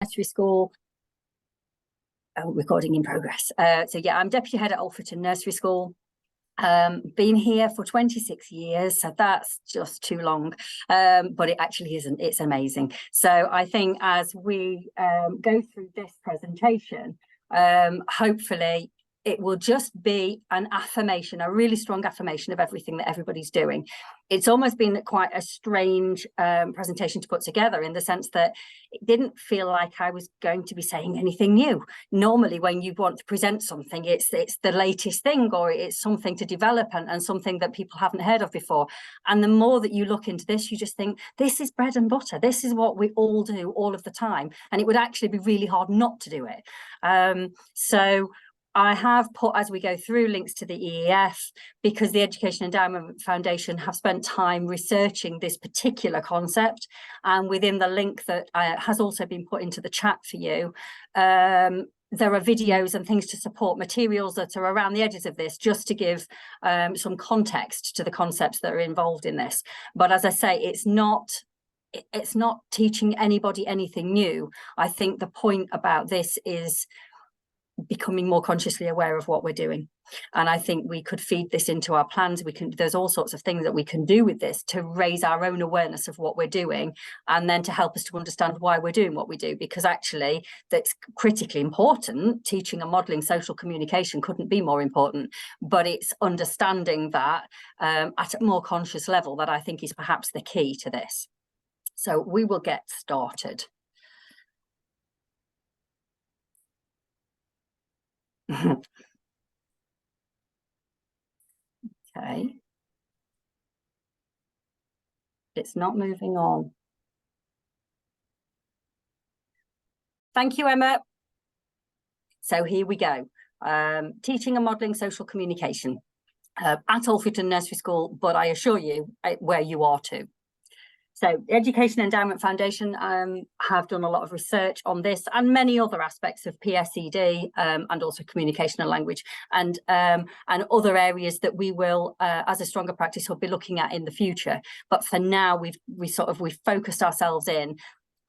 Nursery School. Oh, recording in progress. So yeah, I'm deputy head at Alfreton Nursery School. Been here for 26 years, so that's just too long, but it actually isn't. It's amazing. So I think as we go through this presentation, hopefully it will just be an affirmation, a really strong affirmation of everything that everybody's doing. It's almost been quite a strange presentation to put together, in the sense that it didn't feel like I was going to be saying anything new. Normally, when you want to present something, it's the latest thing, or it's something to develop and something that people haven't heard of before. And the more that you look into this, you just think, this is bread and butter. This is what we all do all of the time. And it would actually be really hard not to do it. So I have put, as we go through, links to the EEF, because the Education Endowment Foundation have spent time researching this particular concept. And within the link that has also been put into the chat for you, there are videos and things to support materials that are around the edges of this, just to give some context to the concepts that are involved in this. But as I say, it's not teaching anybody anything new. I think the point about this is becoming more consciously aware of what we're doing. And I think we could feed this into our plans. There's all sorts of things that we can do with this to raise our own awareness of what we're doing, and then to help us to understand why we're doing what we do, because actually that's critically important. Teaching and modelling social communication couldn't be more important, but it's understanding that at a more conscious level that I think is perhaps the key to this. So we will get started. Okay, it's not moving on. Thank you, Emma. So here we go. Teaching and modelling social communication at Alfreton Nursery School, but I assure you where you are too. So the Education Endowment Foundation have done a lot of research on this and many other aspects of PSED, and also communication and language, and other areas that we will, as a Stronger Practice, will be looking at in the future. But for now, we've focused ourselves in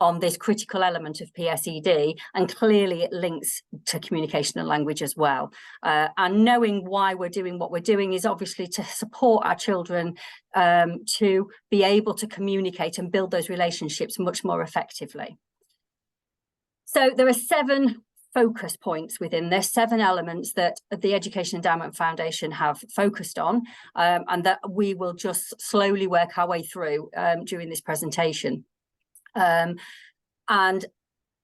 on this critical element of PSED, and clearly it links to communication and language as well. And knowing why we're doing what we're doing is obviously to support our children to be able to communicate and build those relationships much more effectively. So there are 7 focus points within this, 7 elements that the Education Endowment Foundation have focused on, and that we will just slowly work our way through during this presentation. And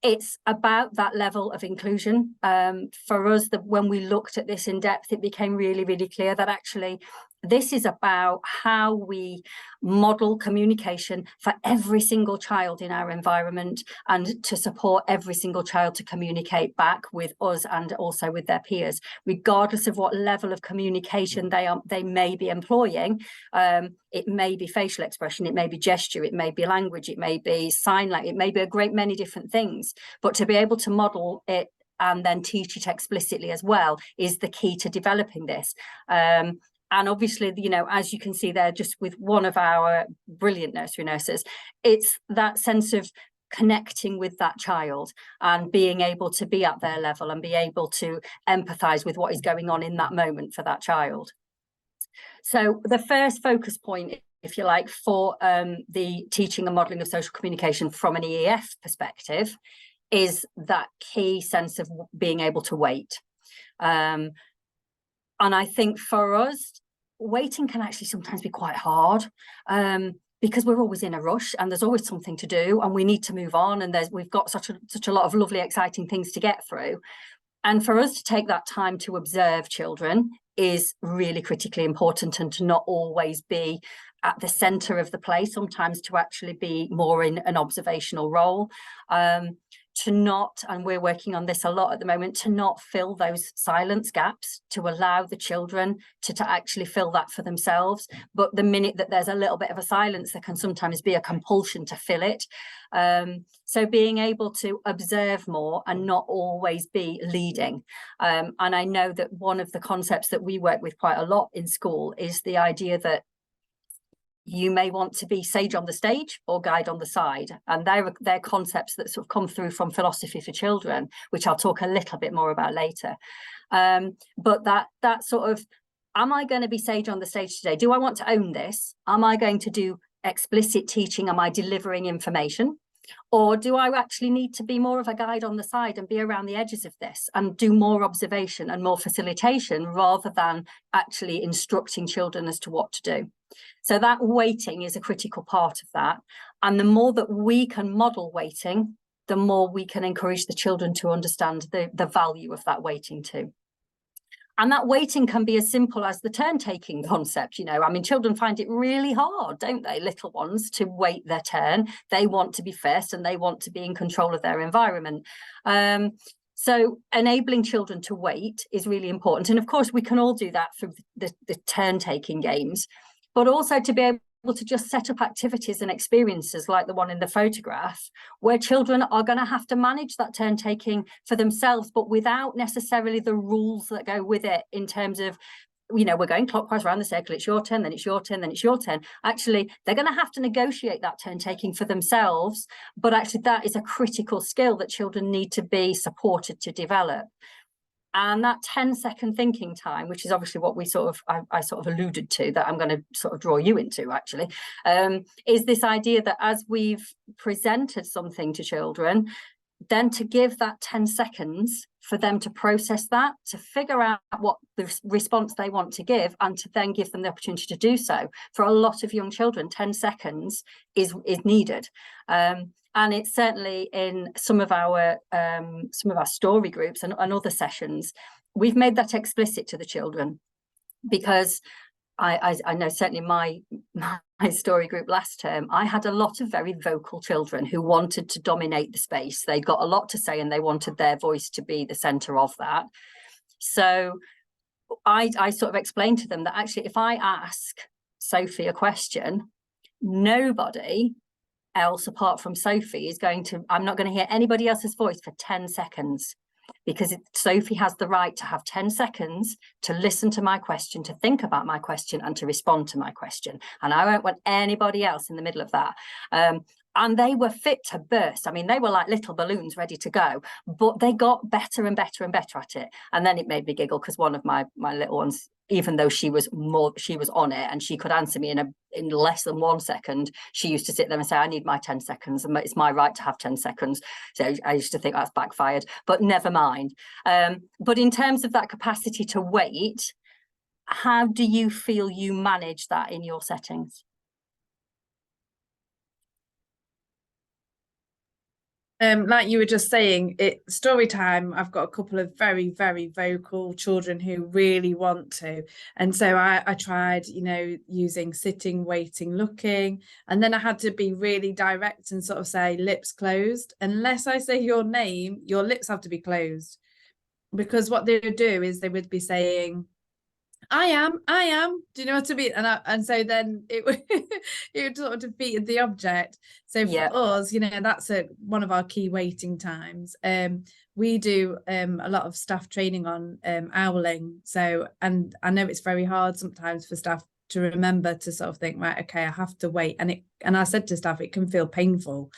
it's about that level of inclusion. For us, when we looked at this in depth, it became really, really clear that actually this is about how we model communication for every single child in our environment, and to support every single child to communicate back with us and also with their peers, regardless of what level of communication they may be employing. It may be facial expression, it may be gesture, it may be language, it may be sign language, it may be a great many different things. But to be able to model it and then teach it explicitly as well is the key to developing this. And obviously, you know, as you can see there, just with one of our brilliant nursery nurses, it's that sense of connecting with that child and being able to be at their level and be able to empathise with what is going on in that moment for that child. So the first focus point, if you like, for the teaching and modelling of social communication from an EEF perspective is that key sense of being able to wait. And I think for us, waiting can actually sometimes be quite hard, because we're always in a rush and there's always something to do and we need to move on, and we've got such a lot of lovely, exciting things to get through. And for us to take that time to observe children is really critically important, and to not always be at the centre of the play, sometimes to actually be more in an observational role. To not, and we're working on this a lot at the moment, to not fill those silence gaps, to allow the children to actually fill that for themselves. But the minute that there's a little bit of a silence, there can sometimes be a compulsion to fill it. So being able to observe more and not always be leading. And I know that one of the concepts that we work with quite a lot in school is the idea that You may want to be sage on the stage or guide on the side. And they're concepts that sort of come through from philosophy for children, which I'll talk a little bit more about later. But that sort of, am I going to be sage on the stage today? Do I want to own this? Am I going to do explicit teaching? Am I delivering information? Or do I actually need to be more of a guide on the side and be around the edges of this and do more observation and more facilitation rather than actually instructing children as to what to do? So that weighting is a critical part of that. And the more that we can model weighting, the more we can encourage the children to understand the value of that weighting too. And that weighting can be as simple as the turn-taking concept. You know, I mean, children find it really hard, don't they, little ones, to wait their turn. They want to be first and they want to be in control of their environment. So enabling children to wait is really important. And of course, we can all do that through the turn-taking games, but also to be able to just set up activities and experiences like the one in the photograph, where children are going to have to manage that turn taking for themselves, but without necessarily the rules that go with it in terms of, you know, we're going clockwise around the circle, it's your turn, then it's your turn, then it's your turn. Actually, they're going to have to negotiate that turn taking for themselves, but actually that is a critical skill that children need to be supported to develop. And that 10-second thinking time, which is obviously what we I sort of alluded to, that I'm going to sort of draw you into actually, is this idea that as we've presented something to children, then to give that 10 seconds for them to process that, to figure out what the response they want to give, and to then give them the opportunity to do so. For a lot of young children, 10 seconds is needed. And it's certainly in some of our story groups and other sessions, we've made that explicit to the children, because I know certainly my story group last term, I had a lot of very vocal children who wanted to dominate the space. They got a lot to say and they wanted their voice to be the centre of that. So I sort of explained to them that actually, if I ask Sophie a question, nobody else apart from Sophie is going to, I'm not going to hear anybody else's voice for 10 seconds, because Sophie has the right to have 10 seconds to listen to my question, to think about my question, and to respond to my question. And I won't want anybody else in the middle of that. And they were fit to burst. I mean, they were like little balloons ready to go, but they got better and better and better at it. And then it made me giggle, because one of my little ones, even though she was on it and she could answer me in less than 1 second, she used to sit there and say, I need my 10 seconds and it's my right to have 10 seconds. So I used to think that's backfired, but never mind. But in terms of that capacity to wait, how do you feel you manage that in your settings? Like you were just saying, story time, I've got a couple of very, very vocal children who really want to. And so I tried, you know, using sitting, waiting, looking. And then I had to be really direct and sort of say, lips closed. Unless I say your name, your lips have to be closed. Because what they would do is they would be saying, I am. Do you know what I mean? And so then it would sort of defeated the object. So for us, you know, that's one of our key waiting times. We do a lot of staff training on owling. So, and I know it's very hard sometimes for staff to remember to sort of think, right, okay, I have to wait. And I said to staff, it can feel painful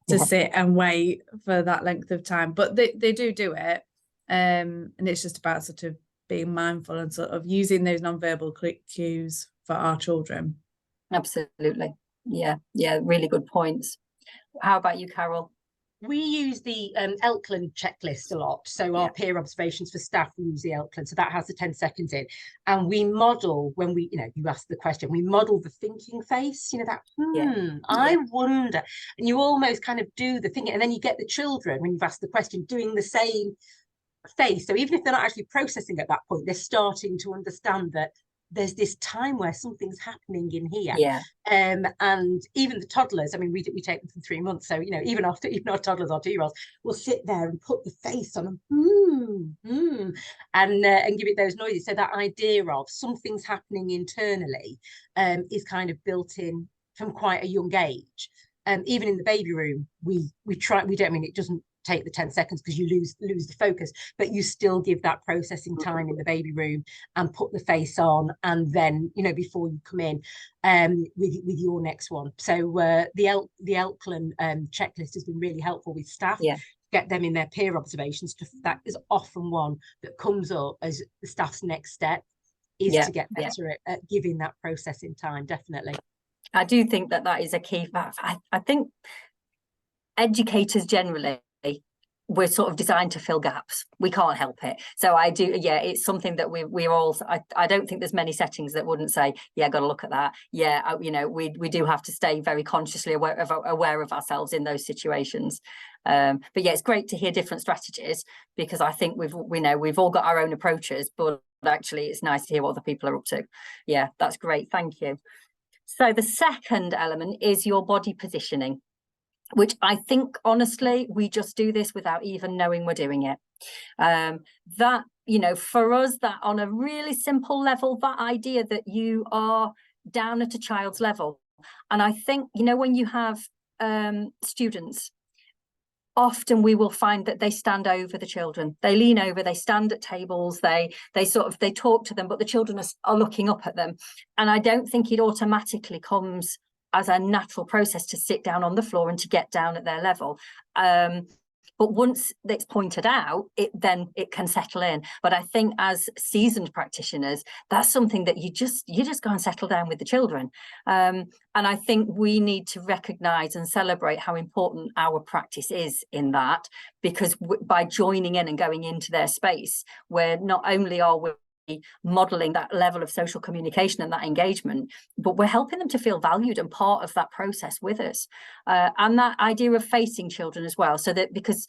to sit and wait for that length of time, but they do it. And it's just about sort of being mindful and sort of using those non-verbal cues for our children. Absolutely. Yeah, really good points. How about you, Carol? We use the Elkland checklist a lot. So our peer observations for staff, we use the Elkland. So that has the 10 seconds in. And we model, when we, you know, you ask the question, we model the thinking face, you know, that, I wonder. And you almost kind of do the thinking. And then you get the children, when you've asked the question, doing the same face. So even if they're not actually processing at that point, they're starting to understand that there's this time where something's happening in here. And even the toddlers, I mean, we take them from 3 months, so you know, even our toddlers, our 2-year-olds, will sit there and put the face on them, and give it those noises. So that idea of something's happening internally is kind of built in from quite a young age. Even in the baby room, we don't, I mean, it doesn't take the 10 seconds because you lose the focus, but you still give that processing time in the baby room and put the face on, and then, you know, before you come in with your next one. So the Elkland checklist has been really helpful with staff. Yeah. Get them in their peer observations. That is often one that comes up as the staff's next step, is to get better at giving that processing time. Definitely. I do think that is a key. I think educators generally, we're sort of designed to fill gaps. We can't help it. So I do, it's something that we're all, I don't think there's many settings that wouldn't say, yeah, got to look at that. Yeah, you know, we do have to stay very consciously aware of ourselves in those situations. But yeah, it's great to hear different strategies, because I think we've all got our own approaches, but actually it's nice to hear what other people are up to. Yeah, that's great. Thank you. So the second element is your body positioning, which I think, honestly, we just do this without even knowing we're doing it. That, you know, for us, that on a really simple level, that idea that you are down at a child's level. And I think, you know, when you have students, often we will find that they stand over the children. They lean over, they stand at tables, they talk to them, but the children are looking up at them. And I don't think it automatically comes as a natural process to sit down on the floor and to get down at their level. But once it's pointed out, then it can settle in. But I think as seasoned practitioners, that's something that you just go and settle down with the children. And I think we need to recognise and celebrate how important our practice is in that, because by joining in and going into their space, where not only are we modeling that level of social communication and that engagement, but we're helping them to feel valued and part of that process with us. And that idea of facing children as well, so that, because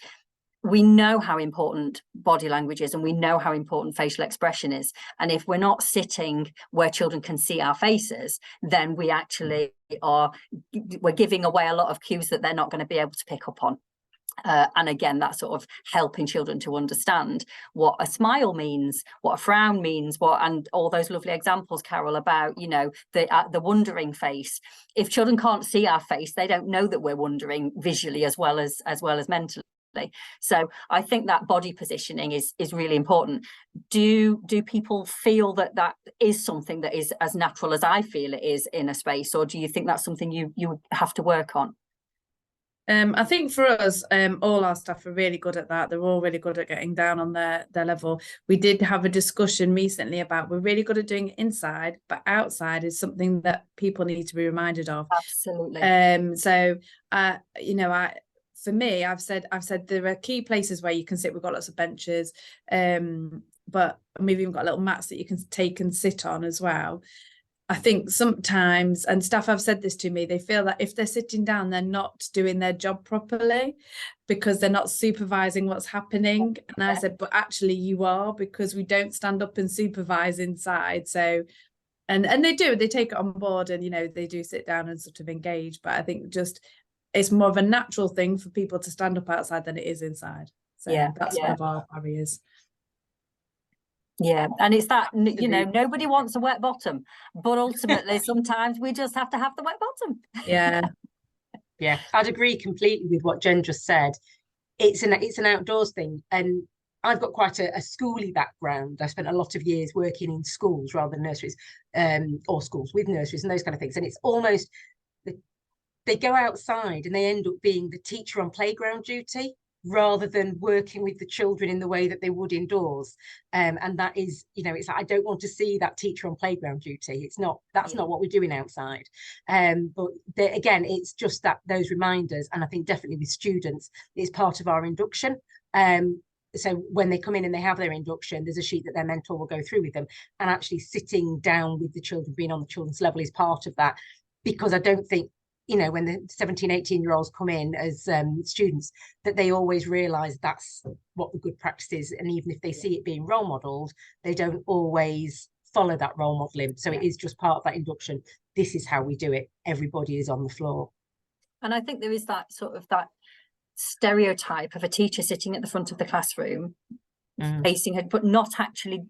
we know how important body language is and we know how important facial expression is, and if we're not sitting where children can see our faces, then we actually we're giving away a lot of cues that they're not going to be able to pick up on. And again, that's sort of helping children to understand what a smile means, what a frown means, and all those lovely examples, Carol, about, you know, the wondering face. If children can't see our face, they don't know that we're wondering visually as well as mentally. So I think that body positioning is really important. Do people feel that is something that is as natural as I feel it is in a space, or do you think that's something you have to work on? I think for us, all our staff are really good at that. They're all really good at getting down on their level. We did have a discussion recently about, we're really good at doing it inside, but outside is something that people need to be reminded of. Absolutely. So, you know, for me, I've said there are key places where you can sit. We've got lots of benches, but we've even got little mats that you can take and sit on as well. I think sometimes, and staff have said this to me, they feel that if they're sitting down, they're not doing their job properly because they're not supervising what's happening. And I said, but actually you are, because we don't stand up and supervise inside. So, and they take it on board, and, you know, they do sit down and sort of engage. But I think just it's more of a natural thing for people to stand up outside than it is inside. So that's one of our barriers. Yeah, and it's that, you know, nobody wants a wet bottom, but ultimately sometimes we just have to have the wet bottom. Yeah, I'd agree completely with what Jen just said. It's an outdoors thing, and I've got quite a schooly background. I spent a lot of years working in schools rather than nurseries, or schools with nurseries and those kind of things. And it's almost, they go outside and they end up being the teacher on playground duty, rather than working with the children in the way that they would indoors. And that is, you know, it's like, I don't want to see that teacher on playground duty. That's not what we're doing outside. But again, it's just those reminders. And I think definitely with students, it's part of our induction. So when they come in and they have their induction, there's a sheet that their mentor will go through with them, and actually sitting down with the children, being on the children's level, is part of that. Because I don't think, you know, when the 17, 18-year-olds come in as students, that they always realise that's what the good practice is. And even if they see it being role modelled, they don't always follow that role modelling. So it is just part of that induction. This is how we do it. Everybody is on the floor. And I think there is that sort of that stereotype of a teacher sitting at the front of the classroom, facing her, but not actually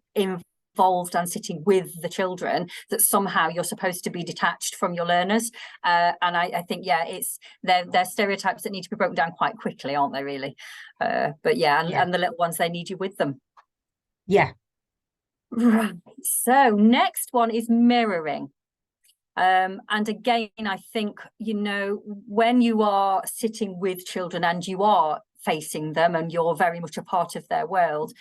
involved and sitting with the children, that somehow you're supposed to be detached from your learners. And I think, yeah, they're stereotypes that need to be broken down quite quickly, aren't they, really? But yeah, and the little ones, they need you with them. Yeah. Right. So next one is mirroring. And again, I think, you know, when you are sitting with children and you are facing them and you're very much a part of their world,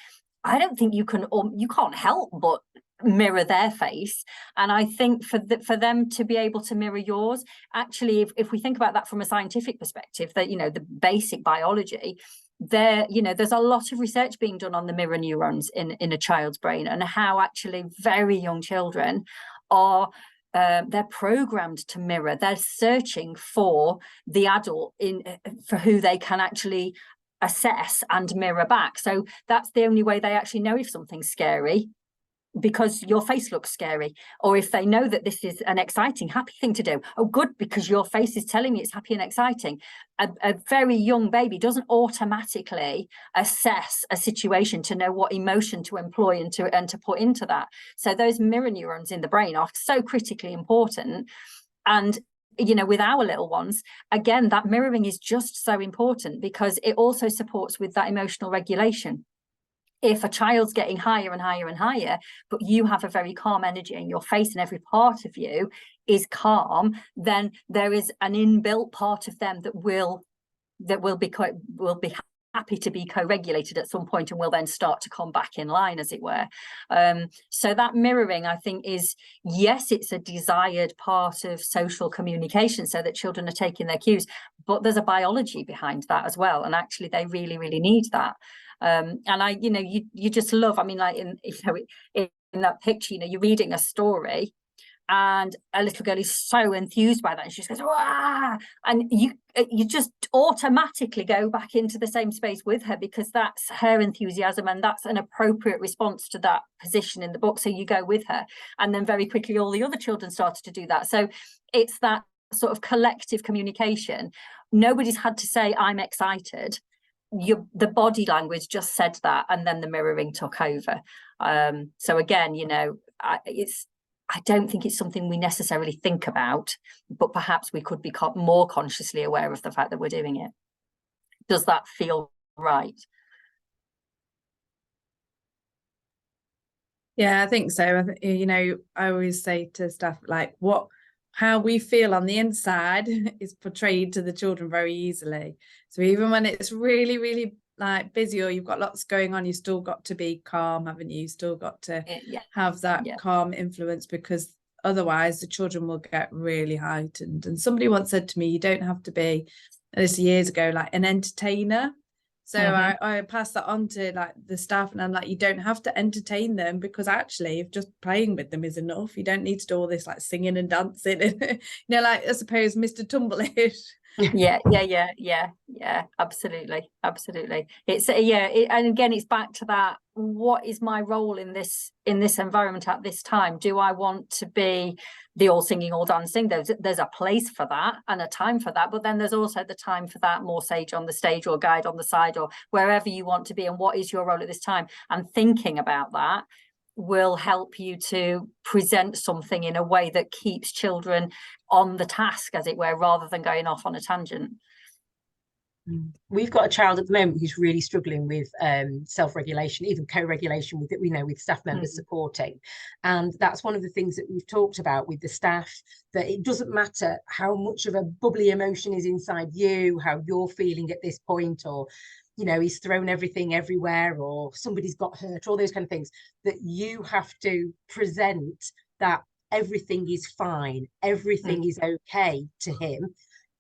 I don't think you can't help but mirror their face. And I think for them to be able to mirror yours, actually, if we think about that from a scientific perspective, that, you know, the basic biology, there's a lot of research being done on the mirror neurons in a child's brain, and how actually very young children are they're programmed to mirror. They're searching for the adult for who they can actually assess and mirror back. So that's the only way they actually know if something's scary, because your face looks scary, or if they know that this is an exciting, happy thing to do. Oh, good, because your face is telling me it's happy and exciting. A very young baby doesn't automatically assess a situation to know what emotion to employ and to put into that. So those mirror neurons in the brain are so critically important. And, you know, with our little ones, again, that mirroring is just so important, because it also supports with that emotional regulation. If a child's getting higher and higher and higher, but you have a very calm energy and your face and every part of you is calm, then there is an inbuilt part of them that will be happy to be co-regulated at some point, and will then start to come back in line, as it were. So that mirroring, I think, is, yes, it's a desired part of social communication, so that children are taking their cues, but there's a biology behind that as well, and actually they really, really need that. And I, you know, you just love, I mean, like in that picture, you know, you're reading a story and a little girl is so enthused by that, and she just goes, "Wah!" And you just automatically go back into the same space with her, because that's her enthusiasm and that's an appropriate response to that position in the book. So you go with her, and then very quickly all the other children started to do that. So it's that sort of collective communication. Nobody's had to say, "I'm excited." The body language just said that, and then the mirroring took over. So again, you know, I don't think it's something we necessarily think about, but perhaps we could be more consciously aware of the fact that we're doing it. Does that feel right? Yeah, I think so. You know, I always say to staff, like, how we feel on the inside is portrayed to the children very easily. So even when it's really, really like busy, or you've got lots going on, you still got to be calm, haven't you? You still got to have that calm influence, because otherwise the children will get really heightened. And somebody once said to me, you don't have to be, this years ago, like an entertainer. So I pass that on to like the staff, and I'm like, you don't have to entertain them, because actually if just playing with them is enough. You don't need to do all this like singing and dancing and you know, like I suppose Mr. Tumblish. Yeah, absolutely. It's and again, it's back to that, what is my role in this environment at this time? Do I want to be the all singing, all dancing? There's a place for that and a time for that, but then there's also the time for that more sage on the stage, or guide on the side, or wherever you want to be, and what is your role at this time? And thinking about that will help you to present something in a way that keeps children on the task, as it were, rather than going off on a tangent. We've got a child at the moment who's really struggling with self-regulation, even co-regulation with staff members supporting. And that's one of the things that we've talked about with the staff, that it doesn't matter how much of a bubbly emotion is inside you, how you're feeling at this point, or you know, he's thrown everything everywhere, or somebody's got hurt, all those kind of things, that you have to present that everything is fine, everything is okay to him,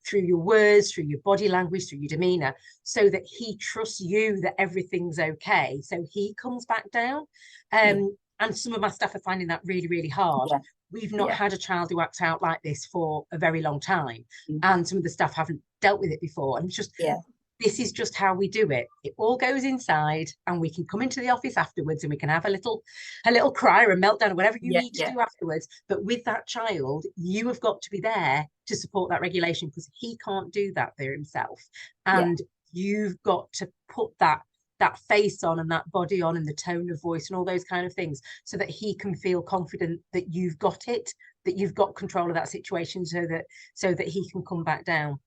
through your words, through your body language, through your demeanor, so that he trusts you that everything's okay. So he comes back down. And some of my staff are finding that really, really hard. We've not had a child who acts out like this for a very long time. And some of the staff haven't dealt with it before. And it's just, this is just how we do it. It all goes inside, and we can come into the office afterwards and we can have a little cry or a meltdown or whatever you need to do afterwards. But with that child, you have got to be there to support that regulation, because he can't do that for himself. And you've got to put that that face on and that body on and the tone of voice and all those kind of things, so that he can feel confident that you've got it, that you've got control of that situation, so that he can come back down.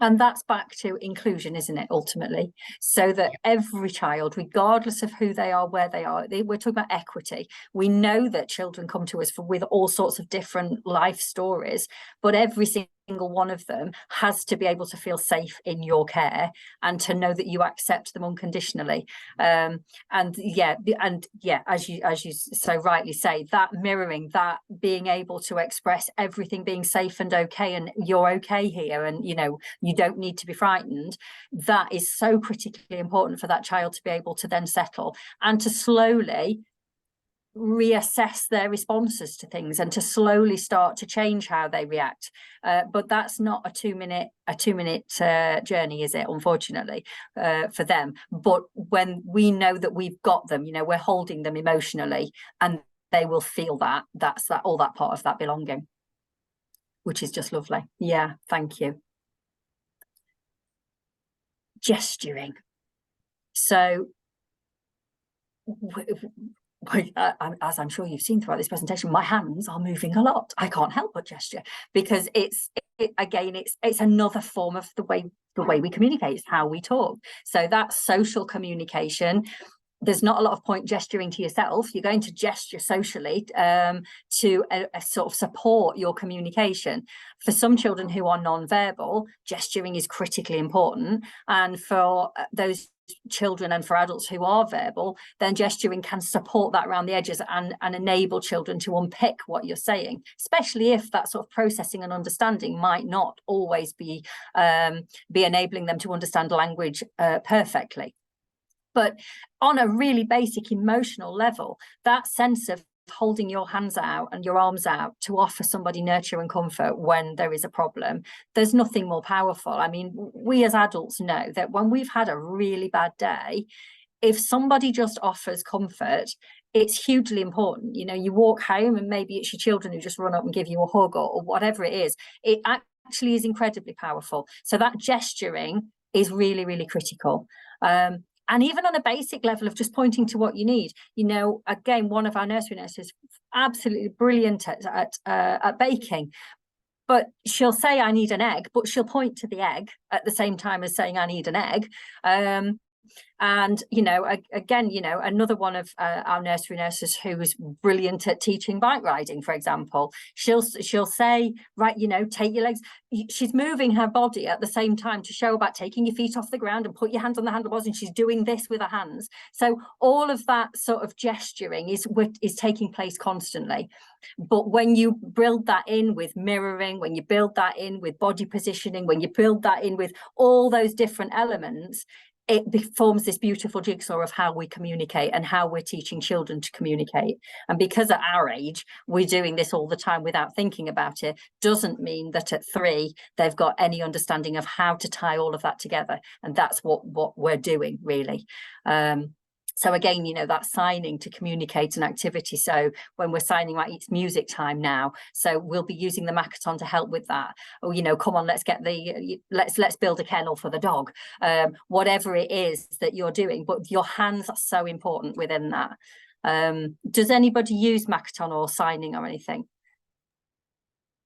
And that's back to inclusion, isn't it, ultimately? So that every child, regardless of who they are, where they are, we're talking about equity. We know that children come to us with all sorts of different life stories, but every single one of them has to be able to feel safe in your care and to know that you accept them unconditionally. And as you so rightly say, that mirroring, that being able to express everything being safe and okay, and you're okay here, and you know, you don't need to be frightened, that is so critically important for that child to be able to then settle and to slowly reassess their responses to things and to slowly start to change how they react. But that's not a two minute journey, is it, unfortunately, for them. But when we know that we've got them, you know, we're holding them emotionally, and they will feel that's all that part of that belonging, which is just lovely. Yeah, thank you. Gesturing. So as I'm sure you've seen throughout this presentation, my hands are moving a lot. I can't help but gesture, because it's another form of the way we communicate. It's how we talk. So that's social communication. There's not a lot of point gesturing to yourself. You're going to gesture socially to sort of support your communication. For some children who are non-verbal, gesturing is critically important. And for those children and for adults who are verbal, then gesturing can support that around the edges and enable children to unpick what you're saying, especially if that sort of processing and understanding might not always be enabling them to understand language perfectly. But on a really basic emotional level, that sense of holding your hands out and your arms out to offer somebody nurture and comfort when there is a problem, there's nothing more powerful. I mean, we as adults know that when we've had a really bad day, if somebody just offers comfort, it's hugely important. You know, you walk home and maybe it's your children who just run up and give you a hug, or whatever it is. It actually is incredibly powerful. So that gesturing is really, really critical. And even on a basic level of just pointing to what you need, you know, again, one of our nursery nurses, absolutely brilliant at baking, but she'll say, I need an egg, but she'll point to the egg at the same time as saying, I need an egg. And, you know, again, you know, another one of our nursery nurses who is brilliant at teaching bike riding, for example, she'll say, right, you know, take your legs. She's moving her body at the same time to show about taking your feet off the ground and put your hands on the handlebars, and she's doing this with her hands. So all of that sort of gesturing is taking place constantly. But when you build that in with mirroring, when you build that in with body positioning, when you build that in with all those different elements, it forms this beautiful jigsaw of how we communicate and how we're teaching children to communicate. And because at our age, we're doing this all the time without thinking about it, doesn't mean that at 3, they've got any understanding of how to tie all of that together. And that's what we're doing, really. So again, you know, that signing to communicate an activity. So when we're signing, right, it's music time now. So we'll be using the Makaton to help with that. Or, you know, come on, let's build a kennel for the dog. Whatever it is that you're doing, but your hands are so important within that. Does anybody use Makaton or signing or anything?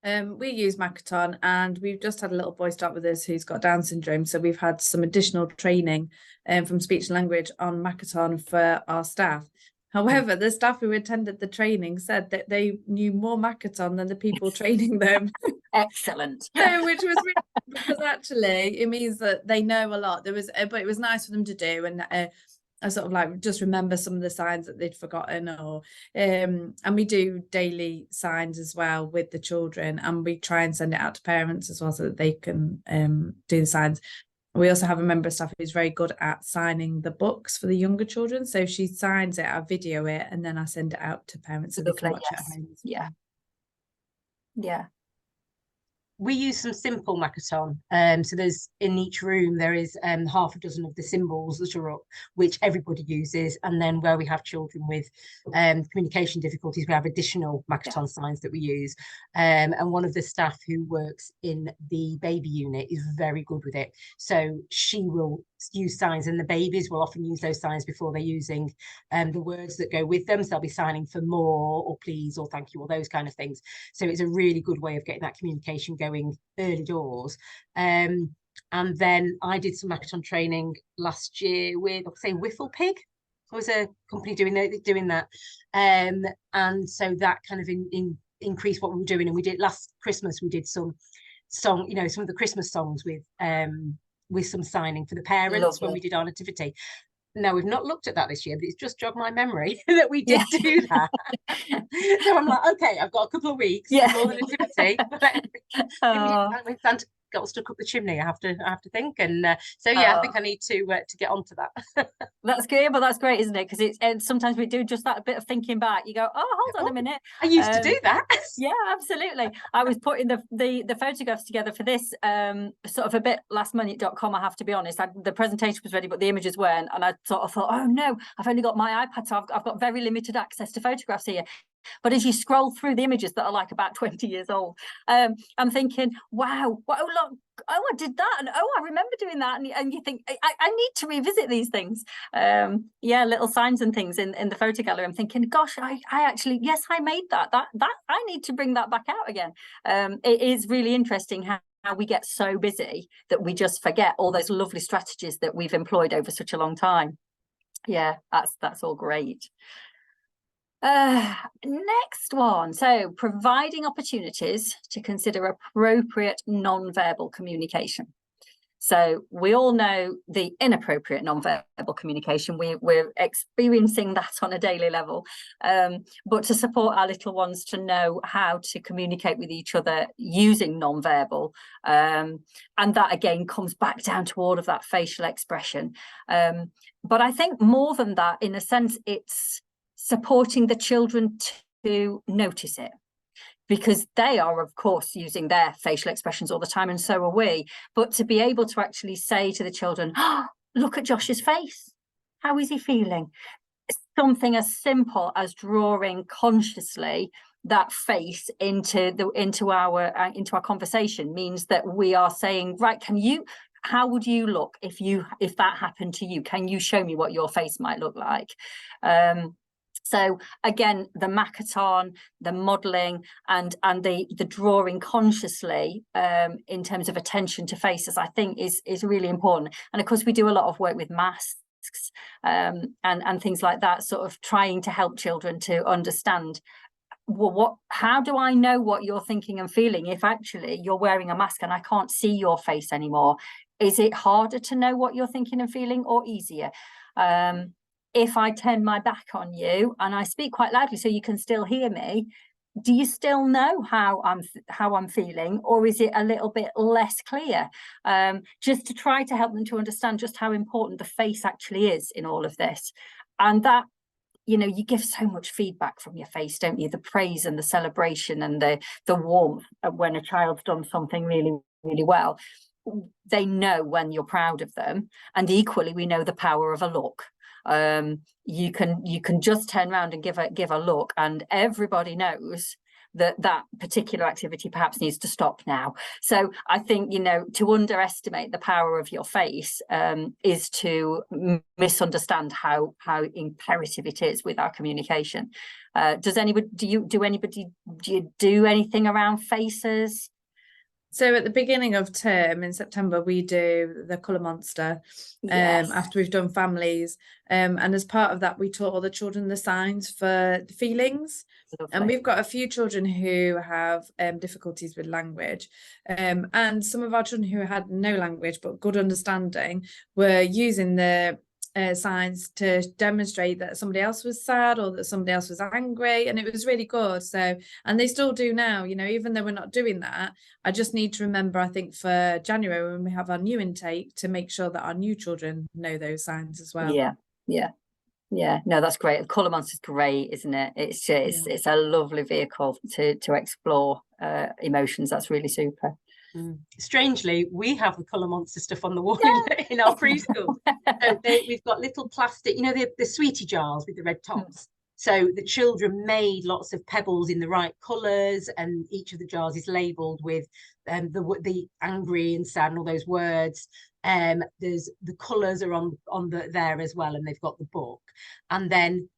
We use Makaton, and we've just had a little boy start with us who's got Down syndrome. So we've had some additional training from speech and language on Makaton for our staff. However, the staff who attended the training said that they knew more Makaton than the people training them. Excellent. So, which was really, because actually it means that they know a lot. But it was nice for them to do, and I sort of like just remember some of the signs that they'd forgotten, or and we do daily signs as well with the children, and we try and send it out to parents as well so that they can do the signs. We also have a member of staff who's very good at signing the books for the younger children, so she signs it, I video it, and then I send it out to parents so they can watch it at home. Yeah. we use some simple Makaton. So there's in each room there is half a dozen of the symbols that are up, which everybody uses, and then where we have children with communication difficulties, we have additional Makaton signs that we use. And one of the staff who works in the baby unit is very good with it, so she will use signs, and the babies will often use those signs before they're using the words that go with them. So they'll be signing for more or please or thank you or those kind of things. So it's a really good way of getting that communication going early doors. And then I did some Makaton training last year with, I'll say, Whiffle Pig. There was a company doing that. And so that kind of increased what we were doing. And we did last Christmas, we did some some of the Christmas songs with some signing for the parents. Lovely. When we did our nativity. No, we've not looked at that this year, but it's just jogged my memory that we did do that. So I'm like, okay, I've got a couple of weeks before the nativity. Santa got stuck up the chimney. I have to think, and so yeah, I think I need to get onto that. That's good, but that's great, isn't it? Because it's sometimes we do just that bit of thinking back. You go, oh, hold on a minute. I used to do that. Yeah, absolutely. I was putting the photographs together for this sort of a bit lastminute.com. I have to be honest. The presentation was ready, but the images weren't, and I sort of thought, oh no, I've only got my iPad, so I've got very limited access to photographs here. But as you scroll through the images that are like about 20 years old, I'm thinking, wow, oh look, oh, I did that, and oh, I remember doing that, and you think, I need to revisit these things. Yeah, little signs and things in the photo gallery. I'm thinking, gosh, I actually, yes, I made that I need to bring that back out again. It is really interesting how we get so busy that we just forget all those lovely strategies that we've employed over such a long time. Yeah, that's all great. Next one. So providing opportunities to consider appropriate non-verbal communication. So we all know the inappropriate non-verbal communication. We're experiencing that on a daily level, but to support our little ones to know how to communicate with each other using non-verbal, and that again comes back down to all of that facial expression. But I think more than that, in a sense, it's supporting the children to notice it, because they are, of course, using their facial expressions all the time, and so are we. But to be able to actually say to the children, oh, look at Josh's face. How is he feeling? Something as simple as drawing consciously that face into our conversation means that we are saying, right, how would you look if that happened to you? Can you show me what your face might look like? So again, the Makaton, the modelling, and the drawing consciously in terms of attention to faces, I think is really important. And of course, we do a lot of work with masks and things like that, sort of trying to help children to understand, well, how do I know what you're thinking and feeling if actually you're wearing a mask and I can't see your face anymore? Is it harder to know what you're thinking and feeling, or easier? If I turn my back on you and I speak quite loudly so you can still hear me, do you still know how I'm feeling, or is it a little bit less clear? Just to try to help them to understand just how important the face actually is in all of this. And that, you give so much feedback from your face, don't you? The praise and the celebration and the warmth when a child's done something really, really well. They know when you're proud of them, and equally we know the power of a look. You can just turn around and give a look, and everybody knows that particular activity perhaps needs to stop now. So I think, to underestimate the power of your face is to misunderstand how imperative it is with our communication. Do you do anything around faces? So at the beginning of term in September, we do the colour monster after we've done families. And as part of that, we taught all the children the signs for the feelings. Lovely. And we've got a few children who have difficulties with language. And some of our children who had no language but good understanding were using the signs to demonstrate that somebody else was sad or that somebody else was angry, and it was really good. So, and they still do now, even though we're not doing that. I just need to remember, I think for January when we have our new intake, to make sure that our new children know those signs as well. Yeah, no, that's great. The Colour Monster is great, isn't it? It's a lovely vehicle to explore emotions. That's really super. Strangely, we have the colour monster stuff on the wall in our preschool. So we've got little plastic, you know, the sweetie jars with the red tops. So the children made lots of pebbles in the right colours, and each of the jars is labelled with the angry and sad and all those words. There's the colours are on there as well, and they've got the book. And then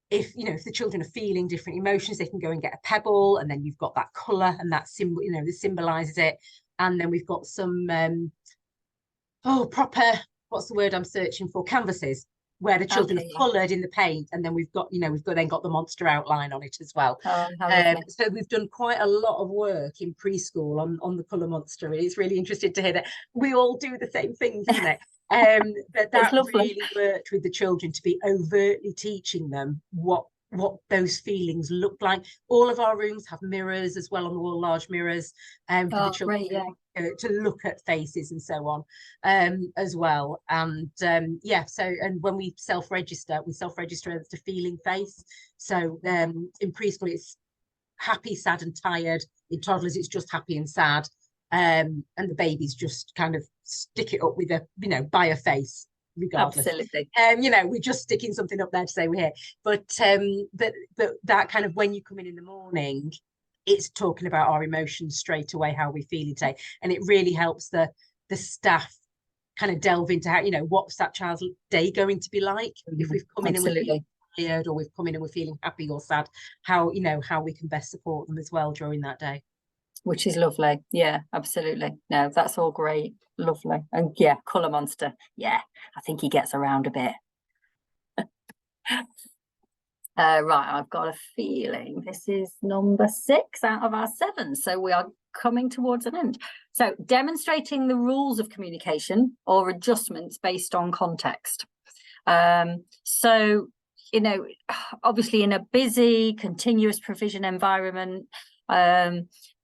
if the children are feeling different emotions, they can go and get a pebble, and then you've got that colour and that symbol, that symbolises it. And then we've got some proper, what's the word I'm searching for, canvases, where the children have coloured in the paint, and then we've got the monster outline on it as well. So we've done quite a lot of work in preschool on the colour monster. It's really interesting to hear that we all do the same things, isn't it? But that really worked with the children to be overtly teaching them what those feelings look like. All of our rooms have mirrors as well on the wall, large mirrors, for the children to look at faces and so on, as well. And and when we self-register as the feeling face. So in preschool it's happy, sad and tired. In toddlers it's just happy and sad. And the babies just kind of stick it up with by a face regardless. Absolutely. We're just sticking something up there to say we're here. But that kind of, when you come in the morning, it's talking about our emotions straight away, how we feel today, and it really helps the staff kind of delve into how, what's that child's day going to be like. If we've come in and we're feeling tired, or we've come in and we're feeling happy or sad, how we can best support them as well during that day. Which is lovely. Yeah, absolutely. No, that's all great. Lovely. And colour monster. Yeah, I think he gets around a bit. Right, I've got a feeling this is number 6 out of our 7. So we are coming towards an end. So demonstrating the rules of communication or adjustments based on context. So, obviously in a busy, continuous provision environment,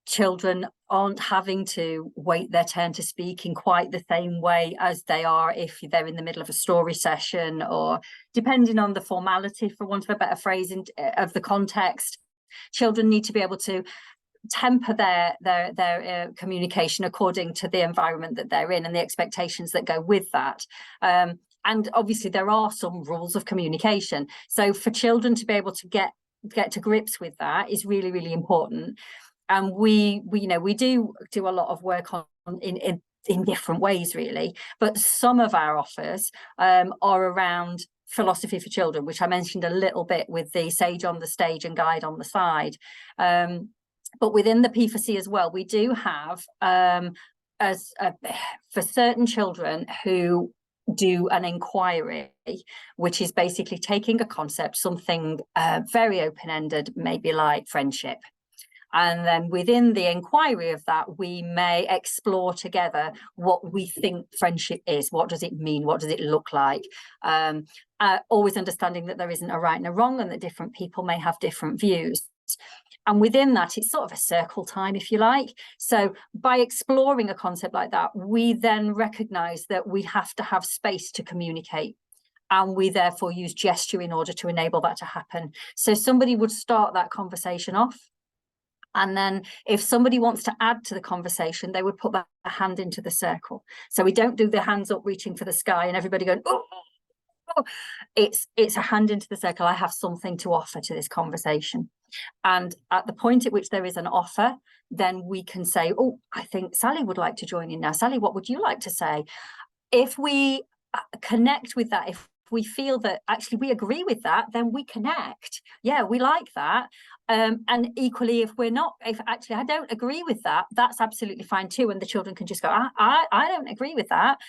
children aren't having to wait their turn to speak in quite the same way as they are if they're in the middle of a story session, or depending on the formality, for want of a better phrase, of the context. Children need to be able to temper their communication according to the environment that they're in and the expectations that go with that. And obviously there are some rules of communication. So for children to be able to get to grips with that is really, really important. And we do a lot of work in different ways, really. But some of our offers are around philosophy for children, which I mentioned a little bit with the Sage on the Stage and Guide on the Side. But within the P4C as well, we do have, for certain children who do an inquiry, which is basically taking a concept, something very open-ended, maybe like friendship. And then within the inquiry of that, we may explore together what we think friendship is. What does it mean? What does it look like? Always understanding that there isn't a right and a wrong, and that different people may have different views. And within that, it's sort of a circle time, if you like. So by exploring a concept like that, we then recognise that we have to have space to communicate. And we therefore use gesture in order to enable that to happen. So somebody would start that conversation off. And then if somebody wants to add to the conversation, they would put their hand into the circle. So we don't do the hands up reaching for the sky and everybody going, oh. It's a hand into the circle. I have something to offer to this conversation. And at the point at which there is an offer, then we can say, oh, I think Sally would like to join in now. Sally, what would you like to say? If we connect with that, if we feel that actually we agree with that, then we connect. Yeah, we like that. And equally, if actually I don't agree with that, that's absolutely fine too. And the children can just go, I don't agree with that.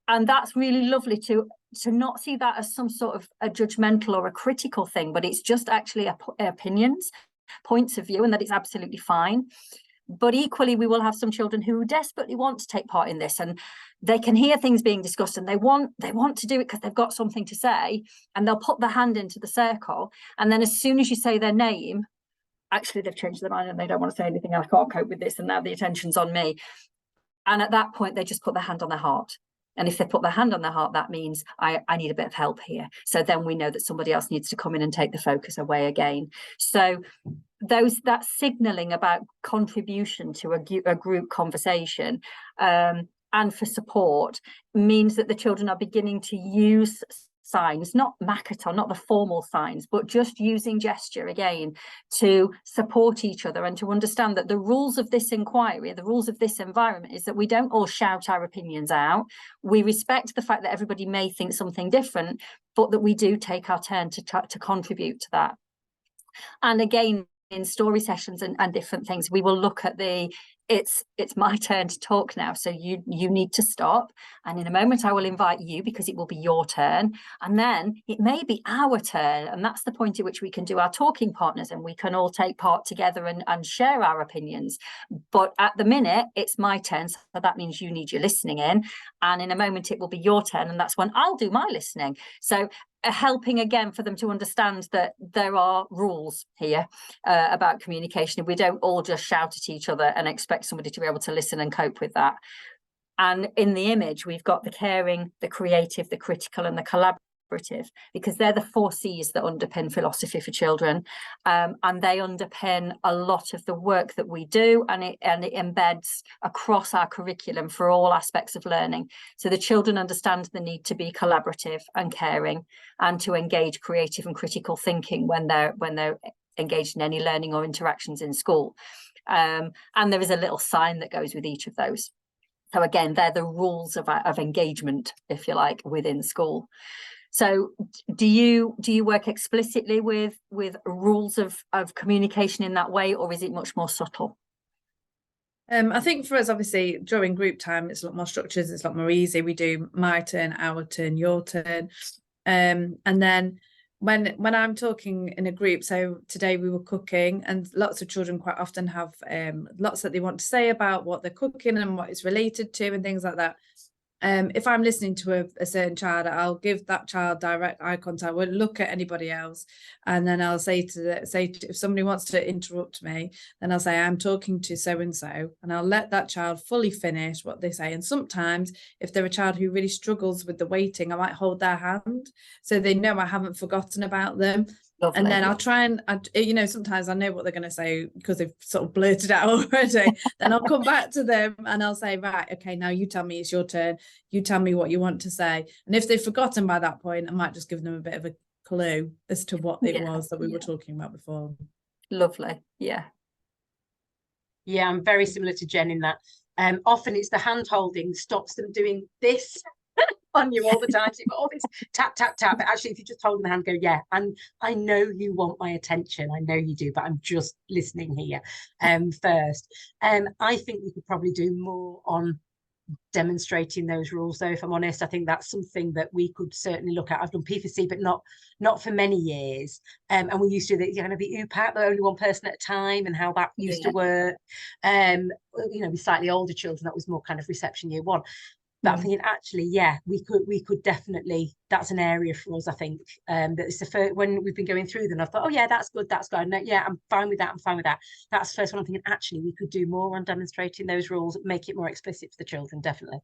And that's really lovely to not see that as some sort of a judgmental or a critical thing, but it's just actually opinions, points of view, and that it's absolutely fine. But equally, we will have some children who desperately want to take part in this, and they can hear things being discussed and they want to do it because they've got something to say, and they'll put their hand into the circle. And then as soon as you say their name, actually they've changed their mind and they don't want to say anything. I can't cope with this, and now the attention's on me. And at that point, they just put their hand on their heart. And if they put their hand on their heart, that means I need a bit of help here. So then we know that somebody else needs to come in and take the focus away again. So that signalling about contribution to a group conversation and for support means that the children are beginning to use signs, not Makaton, not the formal signs, but just using gesture again to support each other and to understand that the rules of this inquiry, the rules of this environment, is that we don't all shout our opinions out. We respect the fact that everybody may think something different, but that we do take our turn to contribute to that. And again, in story sessions and different things, we will look at it's my turn to talk now, so you need to stop, and in a moment I will invite you because it will be your turn, and then it may be our turn, and that's the point at which we can do our talking partners and we can all take part together and share our opinions. But at the minute it's my turn, so that means you need your listening in, and in a moment it will be your turn, and that's when I'll do my listening. So helping again for them to understand that there are rules here about communication. We don't all just shout at each other and expect somebody to be able to listen and cope with that. And in the image, we've got the caring, the creative, the critical, and the collaborative, because they're the 4 C's that underpin philosophy for children, and they underpin a lot of the work that we do, and it embeds across our curriculum for all aspects of learning. So the children understand the need to be collaborative and caring, and to engage creative and critical thinking when they're engaged in any learning or interactions in school. And there is a little sign that goes with each of those. So again, they're the rules of engagement, if you like, within school. So do you work explicitly with rules of communication in that way, or is it much more subtle? I think for us, obviously, during group time, it's a lot more structured, it's a lot more easy. We do my turn, our turn, your turn. And then when I'm talking in a group, so today we were cooking, and lots of children quite often have lots that they want to say about what they're cooking and what it's related to and things like that. If I'm listening to a certain child, I'll give that child direct eye contact. I won't look at anybody else, and then I'll say if somebody wants to interrupt me, then I'll say I'm talking to so and so, and I'll let that child fully finish what they say. And sometimes, if they're a child who really struggles with the waiting, I might hold their hand so they know I haven't forgotten about them. Lovely. And then I'll try and, sometimes I know what they're going to say because they've sort of blurted out already. Then I'll come back to them and I'll say, right, okay, now you tell me, it's your turn. You tell me what you want to say. And if they've forgotten by that point, I might just give them a bit of a clue as to what it was that we were talking about before. Lovely. Yeah. Yeah, I'm very similar to Jen in that. Often it's the hand holding stops them doing this on you all the time. So you've got all this tap, tap, tap. But actually, if you just hold them the hand, go, yeah, and I know you want my attention. I know you do, but I'm just listening here first. I think we could probably do more on demonstrating those rules, though, if I'm honest. I think that's something that we could certainly look at. I've done P4C, but not for many years. And we used to do that, you're going to be UPAT, but only one person at a time, and how that used to work. With slightly older children, that was more kind of reception year 1. But I'm thinking, actually, yeah, we could definitely, that's an area for us, I think. That is the first, when we've been going through them, I thought, oh yeah, that's good. No, yeah, I'm fine with that. That's the first one I'm thinking, actually, we could do more on demonstrating those rules, make it more explicit for the children, definitely.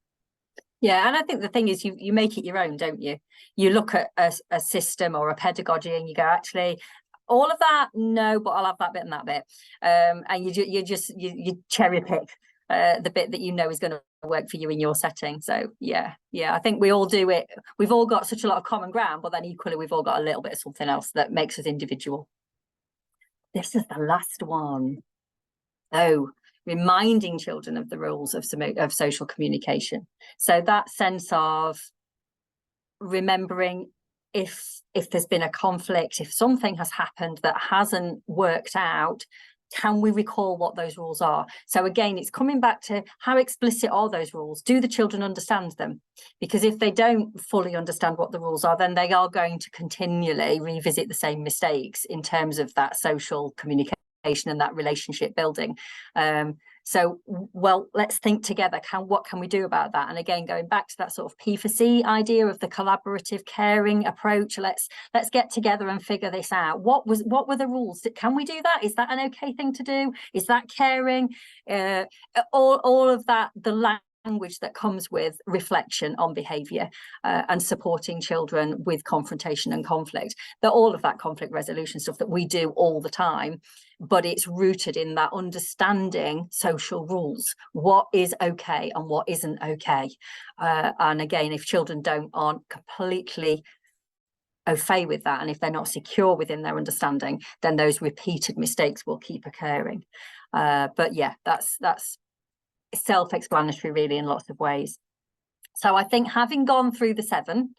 Yeah, and I think the thing is, you make it your own, don't you? You look at a system or a pedagogy and you go, actually, all of that, no, but I'll have that bit and that bit. And you cherry pick the bit that you know is going to work for you in your setting. So yeah, I think we all do it. We've all got such a lot of common ground, but then equally we've all got a little bit of something else that makes us individual. This is the last one. Oh, reminding children of the rules of social communication. So that sense of remembering if there's been a conflict, if something has happened that hasn't worked out, can we recall what those rules are? So again, it's coming back to how explicit are those rules? Do the children understand them? Because if they don't fully understand what the rules are, then they are going to continually revisit the same mistakes in terms of that social communication and that relationship building. So, well, let's think together, what can we do about that? And again, going back to that sort of P4C idea of the collaborative caring approach, let's get together and figure this out. What were the rules? Can we do that? Is that an okay thing to do? Is that caring? All of that, the language that comes with reflection on behaviour and supporting children with confrontation and conflict. That all of that conflict resolution stuff that we do all the time, but it's rooted in that understanding social rules, what is okay and what isn't okay. And again, if children aren't completely au fait with that, and if they're not secure within their understanding, then those repeated mistakes will keep occurring. But yeah, that's self-explanatory really in lots of ways. So I think having gone through the 7,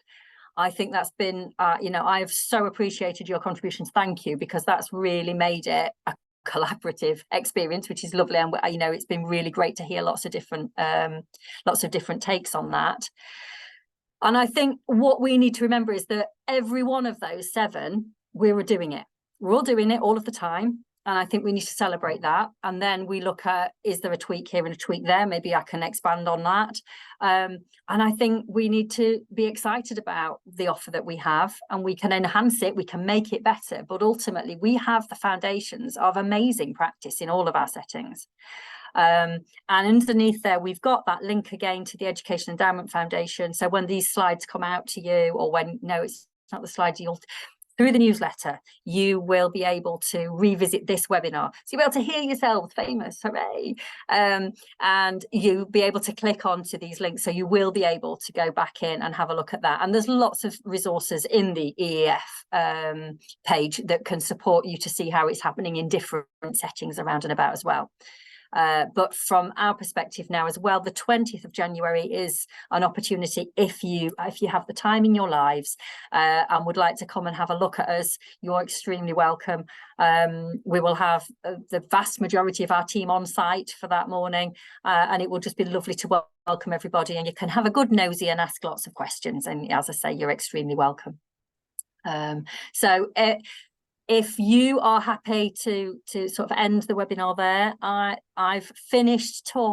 I think that's been, I've so appreciated your contributions. Thank you, because that's really made it a collaborative experience, which is lovely. And it's been really great to hear lots of different takes on that. And I think what we need to remember is that every one of those 7, we were doing it. We're all doing it all of the time. And I think we need to celebrate that. And then we look at, is there a tweak here and a tweak there? Maybe I can expand on that. And I think we need to be excited about the offer that we have, and we can enhance it, we can make it better. But ultimately, we have the foundations of amazing practice in all of our settings. And underneath there, we've got that link again to the Education Endowment Foundation. So when these slides come out to you, or when, no, it's not the slides, through the newsletter, you will be able to revisit this webinar. So you'll be able to hear yourselves famous, hooray. And you'll be able to click onto these links. So you will be able to go back in and have a look at that. And there's lots of resources in the EEF page that can support you to see how it's happening in different settings around and about as well. But from our perspective now as well, the 20th of January is an opportunity if you have the time in your lives and would like to come and have a look at us. You're extremely welcome. We will have the vast majority of our team on site for that morning, and it will just be lovely to welcome everybody, and you can have a good nosy and ask lots of questions. And as I say, you're extremely welcome. If you are happy to sort of end the webinar there, I've finished talking.